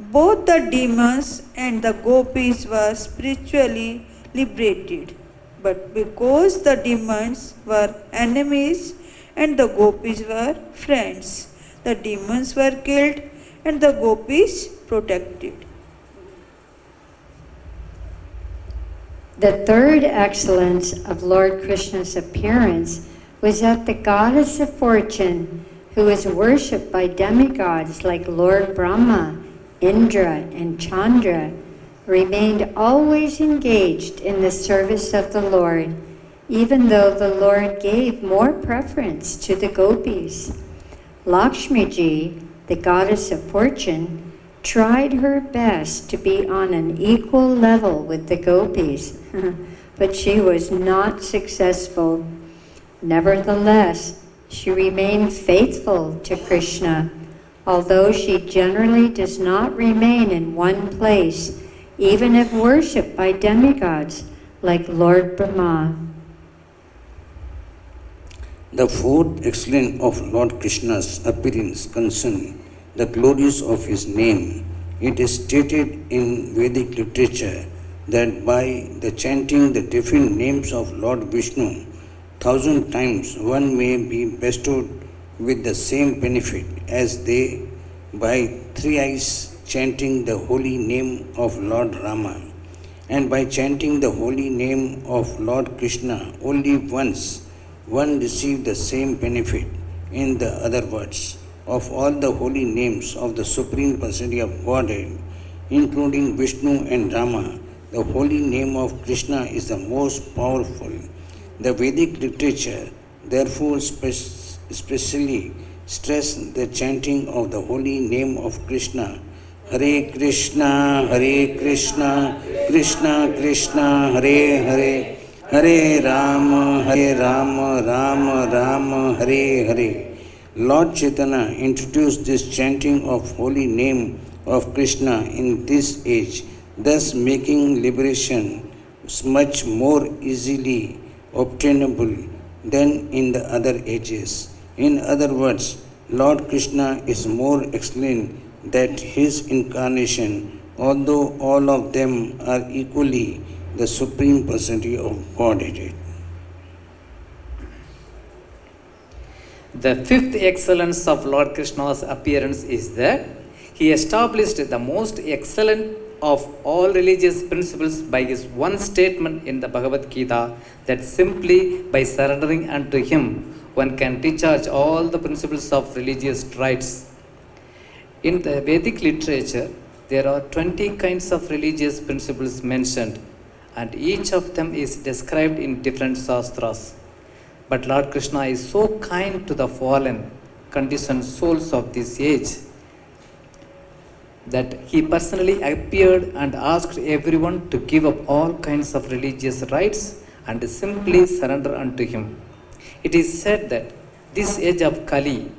both the demons and the gopis were spiritually liberated. But because the demons were enemies and the gopis were friends, the demons were killed and the gopis protected. The third excellence of Lord Krishna's appearance was that the goddess of fortune, who is worshipped by demigods like Lord Brahma, Indra, and Chandra, remained always engaged in the service of the Lord, even though the Lord gave more preference to the gopis. Lakshmiji, the goddess of fortune, tried her best to be on an equal level with the gopis, but she was not successful. Nevertheless, she remained faithful to Krishna, although she generally does not remain in one place, even if worshipped by demigods like Lord Brahma. The fourth excellence of Lord Krishna's appearance concerns the glories of his name. It is stated in Vedic literature that by the chanting the different names of Lord Vishnu 1,000 times, one may be bestowed with the same benefit as they by thrice chanting the holy name of Lord Rama, and by chanting the holy name of Lord Krishna only once, one receives the same benefit. In the other words, of all the holy names of the Supreme Personality of Godhead, including Vishnu and Rama, the holy name of Krishna is the most powerful. The Vedic literature therefore especially stress the chanting of the holy name of Krishna. Hare Krishna, Krishna Krishna, Hare Hare, Hare Rama, Rama Rama, Hare Hare. Lord Chaitanya introduced this chanting of holy name of Krishna in this age, thus making liberation much more easily obtainable than in the other ages. In other words, Lord Krishna is more excellent than his incarnation, although all of them are equally the Supreme Personality of Godhead. The fifth excellence of Lord Krishna's appearance is that he established the most excellent of all religious principles by his one statement in the Bhagavad-Gita, that simply by surrendering unto him one can discharge all the principles of religious rites. In the Vedic literature, there are 20 kinds of religious principles mentioned, and each of them is described in different sastras. But Lord Krishna is so kind to the fallen, conditioned souls of this age that he personally appeared and asked everyone to give up all kinds of religious rites and simply surrender unto him. It is said that this age of Kali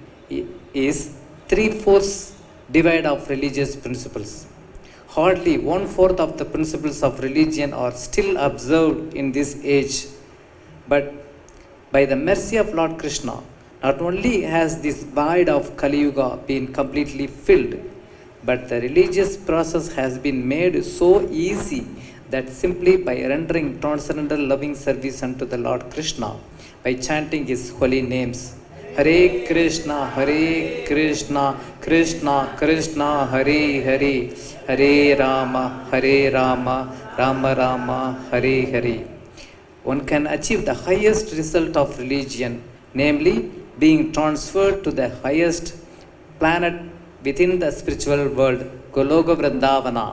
is 3/4 divide of religious principles. Hardly 1/4 of the principles of religion are still observed in this age. But by the mercy of Lord Krishna, not only has this void of Kali Yuga been completely filled, but the religious process has been made so easy that simply by rendering transcendental loving service unto the Lord Krishna, by chanting his holy names, Hare Krishna, Krishna Krishna, Hare Hare, Hare Rama, Rama Rama, Hare Hare, one can achieve the highest result of religion, namely being transferred to the highest planet within the spiritual world, Goloka Vrindavana.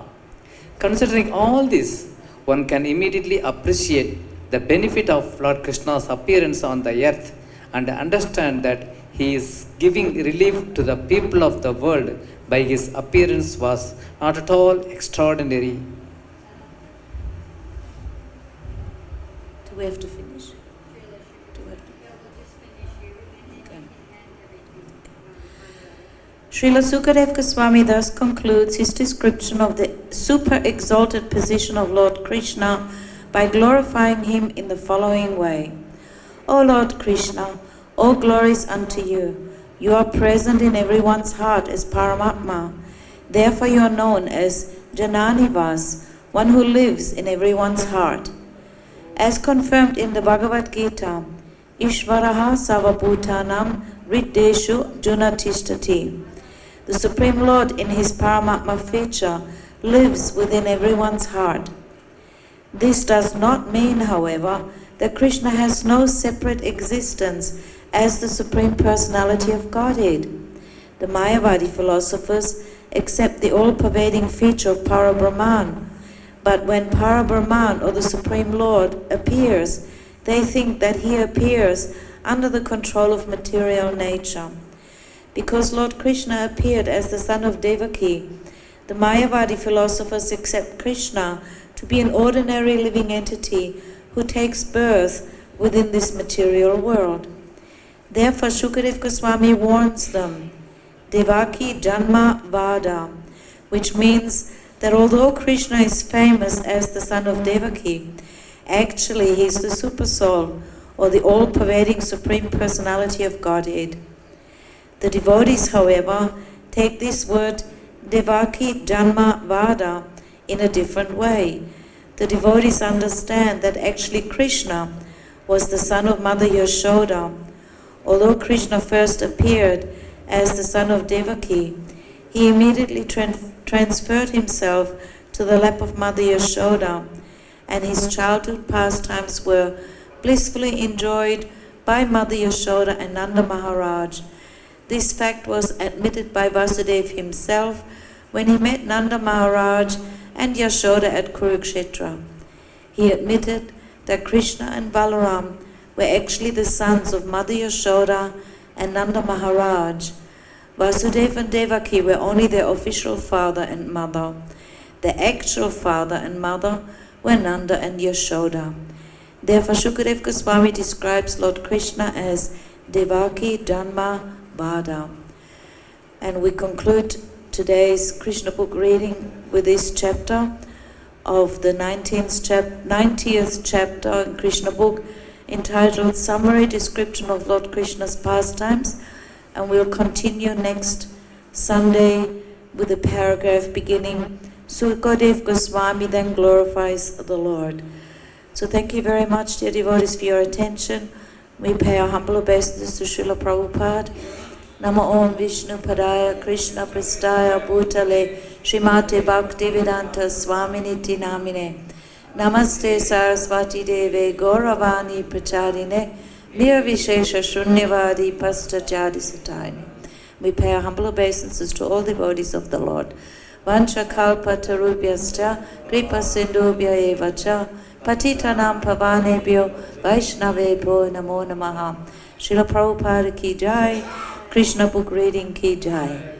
Considering all this, one can immediately appreciate the benefit of Lord Krishna's appearance on the earth and understand that he is giving relief to the people of the world by his appearance was not at all extraordinary. Do we have to finish? Srila Sukadev Goswami thus concludes his description of the super exalted position of Lord Krishna by glorifying him in the following way. O Lord Krishna, all glories unto you. You are present in everyone's heart as Paramatma. Therefore you are known as Jananivas, one who lives in everyone's heart. As confirmed in the Bhagavad-Gita, Ishvaraha Savabhutanam Riddeshu Junatishtati. The Supreme Lord in his Paramatma feature lives within everyone's heart. This does not mean, however, that Krishna has no separate existence as the Supreme Personality of Godhead. The Mayavadi philosophers accept the all-pervading feature of Parabrahman, but when Parabrahman, or the Supreme Lord, appears, they think that he appears under the control of material nature. Because Lord Krishna appeared as the son of Devaki, the Mayavadi philosophers accept Krishna to be an ordinary living entity who takes birth within this material world. Therefore, Shukadeva Goswami warns them, Devaki Janma Vada, which means that although Krishna is famous as the son of Devaki, actually he is the Supersoul, or the all-pervading Supreme Personality of Godhead. The devotees, however, take this word Devaki Janma Vada in a different way. The devotees understand that actually Krishna was the son of Mother Yashoda. Although Krishna first appeared as the son of Devaki, he immediately transferred himself to the lap of Mother Yashoda, and his childhood pastimes were blissfully enjoyed by Mother Yashoda and Nanda Maharaj. This fact was admitted by Vasudeva himself when he met Nanda Maharaj and Yashoda at Kurukshetra. He admitted that Krishna and Balaram were actually the sons of Mother Yashoda and Nanda Maharaj. Vasudeva and Devaki were only their official father and mother. The actual father and mother were Nanda and Yashoda. Therefore, Shukadeva Goswami describes Lord Krishna as Devaki Janma Vada. And we conclude today's Krishna book reading with this chapter of the 90th chapter in Krishna book, entitled Summary Description of Lord Krishna's Pastimes, and we'll continue next Sunday with a paragraph beginning, Shukadeva Goswami then glorifies the Lord. So thank you very much, dear devotees, for your attention. We pay our humble obeisances to Srila Prabhupada. Namo Om Vishnu Padaya Krishna Pristaya Bhutale Srimate Bhakti-Vedanta Swaminiti Namine Namaste Saraswati Deve Gauravani Pracharine Nirvishesha Shunyavadi Pastajadi Satayane. We pay our humble obeisances to all devotees of the Lord. Vancha Kalpa Tarubhyascha Kripa Sindhubhya Evacha Patitanam Pavanebhyo Vaishnavebhyo Namo Namaha. Srila Prabhupada Ki Jai. Krishna book reading Ki Jai.